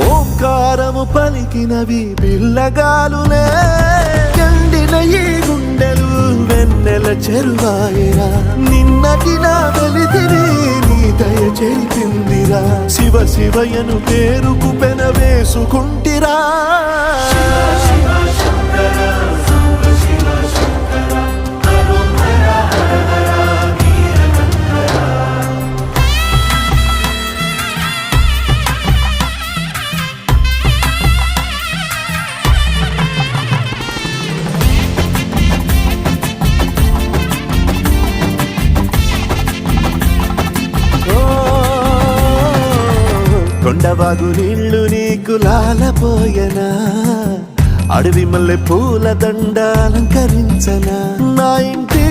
ఓంకారము పలికినవి పిల్లగాలులే, ఎండిన ఈ గుండెలు వెన్నెల చెరువాయిరా. నిన్నటి నా వెలితిని నీ దయ చెరిపిందిరా, శివ శివయను పేరుకు పెన వేసుకుంటిరా. కొండవాగు నీళ్లు నీకు లాలపోయనా, అడవి మల్లె పూల దండ అలంకరించనా. నా ఇంటి